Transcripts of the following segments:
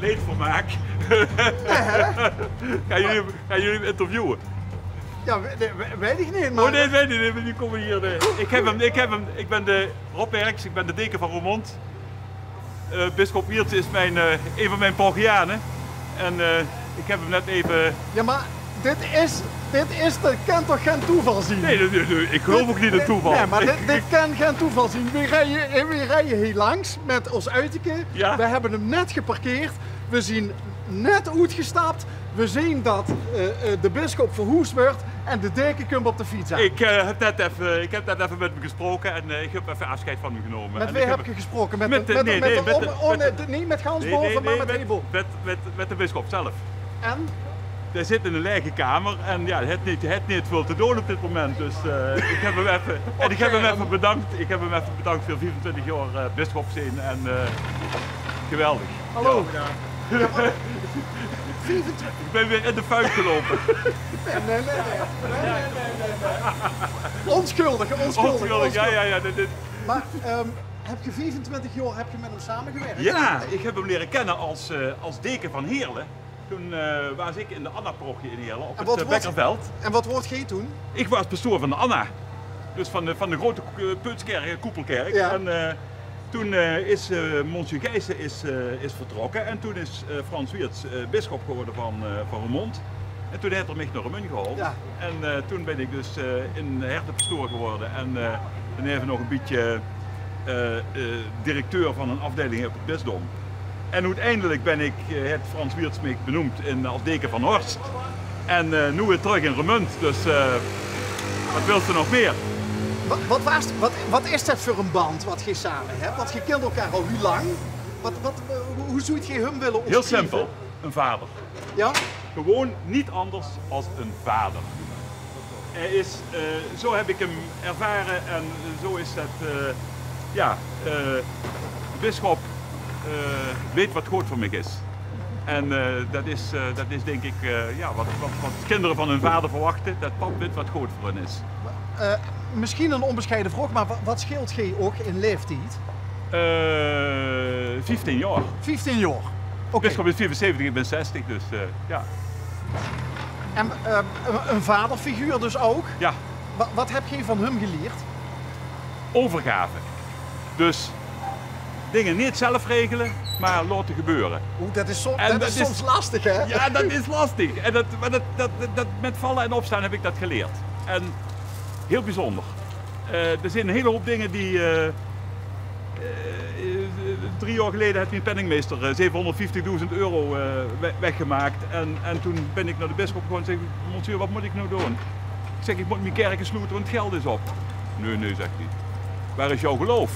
leedvermaak. Gaan jullie hem interviewen? Ja, weet ik niet, maar... Oh nee, weet ik niet. Die komen hier. Ik ben Rob Werks, ik ben de deken van Roermond. Bisschop Wiertz is een van mijn parochianen. En ik heb hem net even... Ja, maar dat kan toch geen toeval zien? Nee, ik geloof ook niet in toeval. Nee, maar dit kan geen toeval zien. We rijden hier langs met ons uitje. Ja? We hebben hem net geparkeerd. We zien net uitgestapt. We zien dat de bisschop verhoest wordt en de deken komt op de fiets aan. Ik heb net even met hem gesproken en ik heb even afscheid van hem genomen. Met wie heb je gesproken? Niet met Gans boven, maar met Ebel. Met de bisschop zelf. En? Hij zit in een lege kamer en ja, het niet veel te doen op dit moment. Dus ik heb hem even, en ik heb hem even bedankt. Ik heb hem even bedankt voor 24 jaar bisschop zijn en geweldig. Hallo. Ja. Ja, 24. Ik ben weer in de fuik gelopen. Nee. Onschuldig. Ja. Maar heb je 24 jaar met hem samengewerkt? Ja, ik heb hem leren kennen als deken van Heerlen. Toen was ik in de Anna-parochie in Heerlen op het Bekkerveld. En wat word jij toen? Ik was pastoor van de Anna. Dus van de grote Peutskerk, Koepelkerk. Ja. En toen is Monsieur Gijssen is vertrokken en toen is Frans Wiertz bisschop geworden van Roermond. En toen heeft hij mij naar Roermond gehaald. Ja. En toen ben ik dus in hertenpastoor geworden en dan even nog een beetje directeur van een afdeling op het bisdom. En uiteindelijk ben ik het Frans Wiertz benoemd als deken van Horst. En nu weer terug in Roermond, dus wat wil ze nog meer? Wat is dat voor een band wat je samen hebt? Want je kent elkaar al hoe lang? Hoe zou je hem willen omschrijven? Heel simpel, een vader. Ja? Gewoon niet anders als een vader. Hij is, zo heb ik hem ervaren en zo is het, de bisschop weet wat goed voor mij is. En dat is denk ik wat kinderen van hun vader verwachten, dat pap weet wat goed voor hen is. Misschien een onbescheiden vraag, maar wat scheelt jij ook in leeftijd? 15 jaar. 15 jaar? De bisschop is 74, ik ben 60, dus ja. En een vaderfiguur dus ook? Ja. Wat heb je van hem geleerd? Overgave. Dus dingen niet zelf regelen, maar laten gebeuren. Dat is soms lastig, hè? Ja, dat is lastig. En met vallen en opstaan heb ik dat geleerd. En heel bijzonder. Er zijn een hele hoop dingen die... 3 jaar geleden heeft mijn penningmeester €750.000 weggemaakt. En toen ben ik naar de bisschop gegaan en zei: Monsieur, wat moet ik nou doen? Ik zeg: ik moet mijn kerken sluiten, want het geld is op. Nee, zegt hij. Waar is jouw geloof?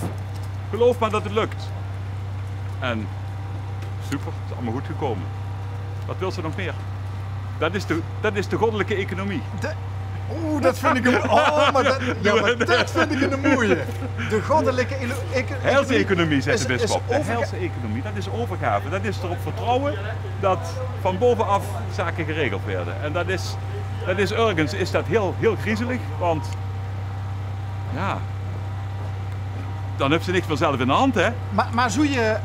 Geloof maar dat het lukt. En super, het is allemaal goed gekomen. Wat wil ze nog meer? Dat is de goddelijke economie. Dat vind ik dat vind ik een mooie. De goddelijke economie. Heilseconomie, zegt de bisschop. De heilseconomie, dat is overgave. Dat is erop vertrouwen dat van bovenaf zaken geregeld werden. En dat is ergens is dat heel griezelig, want ja, dan heeft ze niks meer zelf in de hand, hè. Maar zou je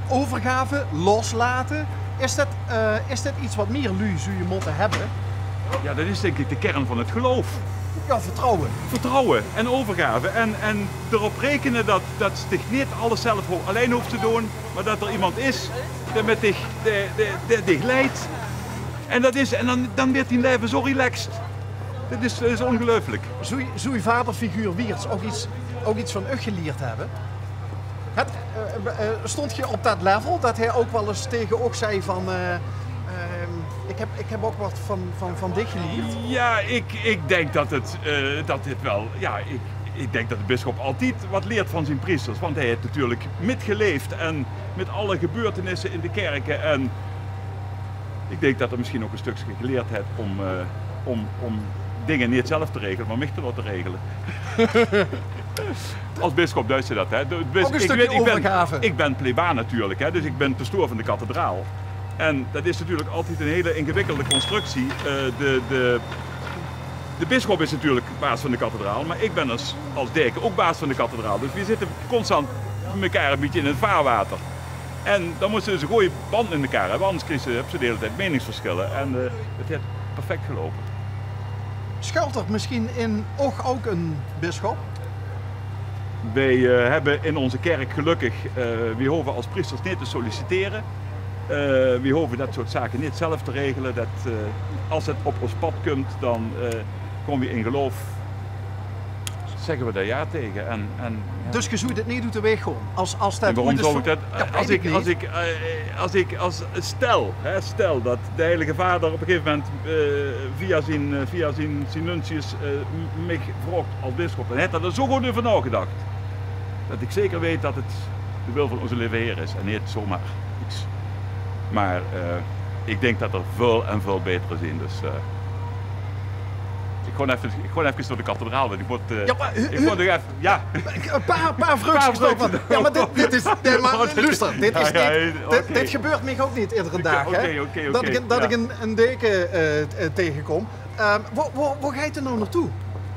overgave loslaten? Is dat iets wat meer lui zou je moeten hebben? Ja, dat is denk ik de kern van het geloof. Ja, vertrouwen. Vertrouwen en overgave. En erop rekenen dat zich niet alles zelf alleen hoeft te doen, maar dat er iemand is die met dich leidt. En dan wordt die leven zo relaxed. Dat is ongelooflijk. Zou je vaderfiguur Wiertz ook iets van u geleerd hebben? Stond je op dat level dat hij ook wel eens tegen ook zei van... Ik heb ook wat van dit geleerd. Ja, ik denk dat dit wel... Ja, ik denk dat de bisschop altijd wat leert van zijn priesters. Want hij heeft natuurlijk mitgeleefd en met alle gebeurtenissen in de kerken. En ik denk dat hij misschien ook een stukje geleerd heeft om dingen niet zelf te regelen, maar mij te laten regelen. Als bisschop duidt ze dat, hè. Ook een stukje overgave. Ik ben plebaan natuurlijk, hè, dus ik ben pastoor van de kathedraal. En dat is natuurlijk altijd een hele ingewikkelde constructie. De bisschop is natuurlijk baas van de kathedraal, maar ik ben als deken ook baas van de kathedraal. Dus we zitten constant met elkaar een beetje in het vaarwater. En dan moesten ze een goede band in elkaar hebben, anders hebben ze de hele tijd meningsverschillen. En het heeft perfect gelopen. Schuilt er misschien in Och ook een bisschop? Wij hebben in onze kerk gelukkig, we hoeven als priesters niet te solliciteren. We hoeven dat soort zaken niet zelf te regelen. Dat, als het op ons pad komt, dan komen we in geloof, zeggen we daar ja tegen. En, ja. Dus je zoekt het niet uit de weg gewoon? Als dat waarom zou ik dat? Stel dat de Heilige Vader op een gegeven moment via zijn Nuncius mij vroeg als bisschop, dan heeft hij er zo goed over nagedacht. Dat ik zeker weet dat het de wil van onze lieve Heer is en niet zomaar iets. Maar ik denk dat er veel en veel betere zijn. Dus ik ga even door de kathedraal. Want ik moet nog even. Ja. Een paar vruchtjes. Ja, maar dit is. Nee, maar luister, dit gebeurt mij ook niet iedere dag. Dat ik een deken tegenkom. Waar ga je er nou naartoe?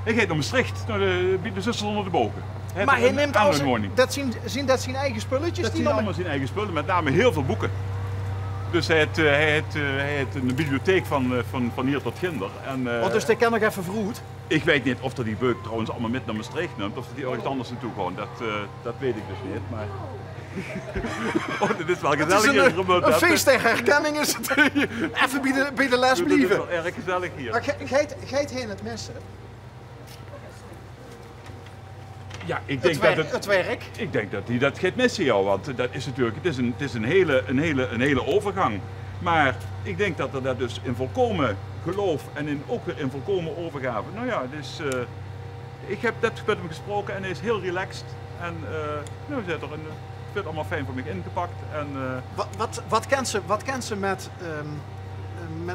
Ik ga naar Maastricht, naar de zusters onder de bogen. Maar hij neemt dat zijn eigen spulletjes? Dat zijn allemaal zijn eigen spullen, met name heel veel boeken. Dus hij heeft een bibliotheek van hier tot ginder. Dus dat kan nog even verroet? Ik weet niet of dat die beuk trouwens allemaal met naar Maastricht neemt, of dat die ergens anders naartoe gaan. Dat weet ik dus niet. Maar... oh, dit is wel gezellig hier. Een feest ter herkenning is het. Even bij de les blijven. Het is wel erg gezellig hier. Maar geit heen het messen? Ja, ik denk het werk? Ik denk dat hij dat gaat missen, jou, want dat is natuurlijk, het is een hele overgang. Maar ik denk dat er dat dus in volkomen geloof en ook weer in volkomen overgave. Nou ja, dus, ik heb net met hem gesproken en hij is heel relaxed. En nou, ik vind het allemaal fijn voor mij ingepakt. En, wat kent ze met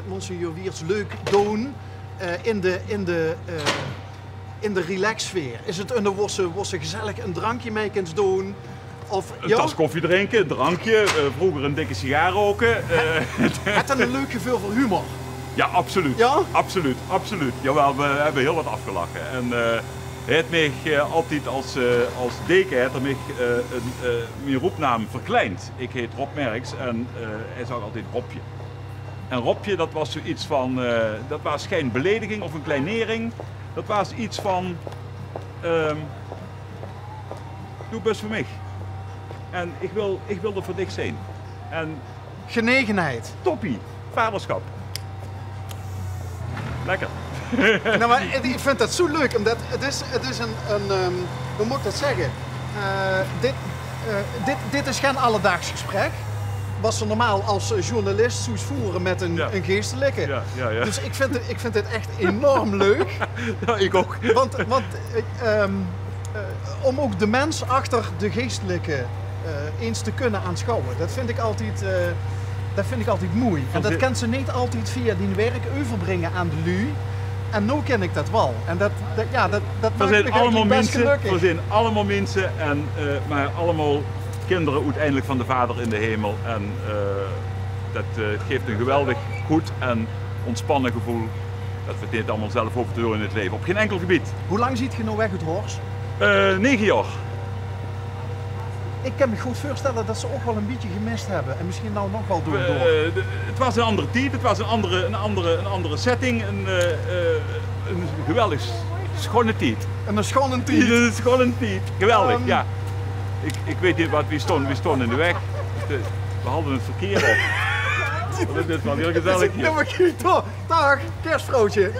Monsignor Wiertz leuk doen in de relaxsfeer? Is het een wosse gezellig een drankje mee kunt doen? Of, een tas koffie drinken, een drankje, vroeger een dikke sigaar roken. Het een leuk gevoel voor humor? Ja, absoluut. Ja? Absoluut. Jawel, we hebben heel wat afgelachen. En hij heeft mij altijd als deken heeft mij mijn roepnaam verkleind. Ik heet Rob Merks en hij zag altijd Robje. En Robje, dat was zoiets van, dat was geen belediging of een kleinering. Dat was iets van, doe best voor mij. En ik wil er voor dich zijn. En genegenheid. Toppie, vaderschap. Lekker. Nou, maar ik vind dat zo leuk, omdat het is een hoe moet ik dat zeggen? Dit is geen alledaags gesprek. Was ze normaal als journalist zoes voeren met een geestelijke. Ja. Dus ik vind dit echt enorm leuk. Ja, ik ook. Want om ook de mens achter de geestelijke eens te kunnen aanschouwen, dat vind ik altijd mooi. En dat kan ze niet altijd via die werk overbrengen aan de lui. En nu ken ik dat wel. En dat maakt me eigenlijk best gelukkig. We zijn allemaal mensen, maar allemaal kinderen uiteindelijk van de Vader in de hemel. En dat geeft een geweldig goed en ontspannen gevoel. Dat we het niet allemaal zelf hoeven te doen in het leven. Op geen enkel gebied. Hoe lang ziet je nou weg uit Horst? 9 jaar. Ik kan me goed voorstellen dat ze ook wel een beetje gemist hebben. En misschien nou nog wel door. Het was een andere tijd, het was een andere setting. Een geweldig schone tijd. Een schone tijd? Een schone tijd. Geweldig, ja. Ik weet niet wat, we stonden in de weg. We hadden het verkeer op. Dit is wel heel gezellig hier. Dag, kerstvrouwtje.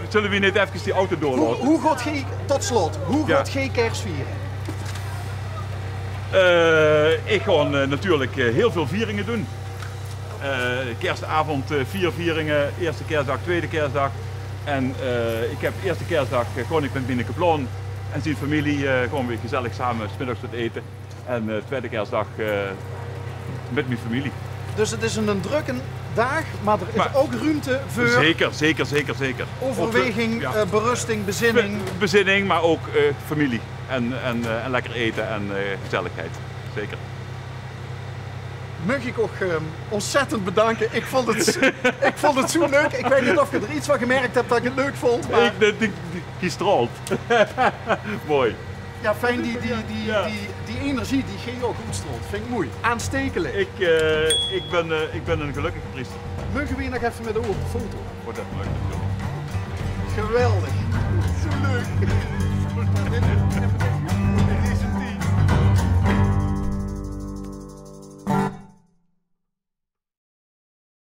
Zullen we niet even die auto doorlopen? Hoe gaat gij, tot slot, gaat gij kerst vieren? Ik ga natuurlijk heel veel vieringen doen. Kerstavond 4 vieringen, eerste kerstdag, tweede kerstdag. En ik heb eerste kerstdag gewoon ik met Binneke Ploon en zijn familie gewoon weer gezellig samen 's middags wat eten. En tweede kerstdag met mijn familie. Dus het is een drukke dag, maar er is ook ruimte voor... Zeker. Overweging, berusting, bezinning. Bezinning, maar ook familie. En lekker eten en gezelligheid. Zeker. Mag ik ook ontzettend bedanken. Ik vond het zo leuk. Ik weet niet of je er iets van gemerkt hebt dat ik het leuk vond. Maar... Die straalt. Mooi. Ja, fijn Ja. die energie die G ook uitstraalt. Vind ik mooi. Aanstekelijk. Ik ben een gelukkige priester. Mogen we hier nog even met de open foto? Voor dat mag natuurlijk. Geweldig. Zo leuk.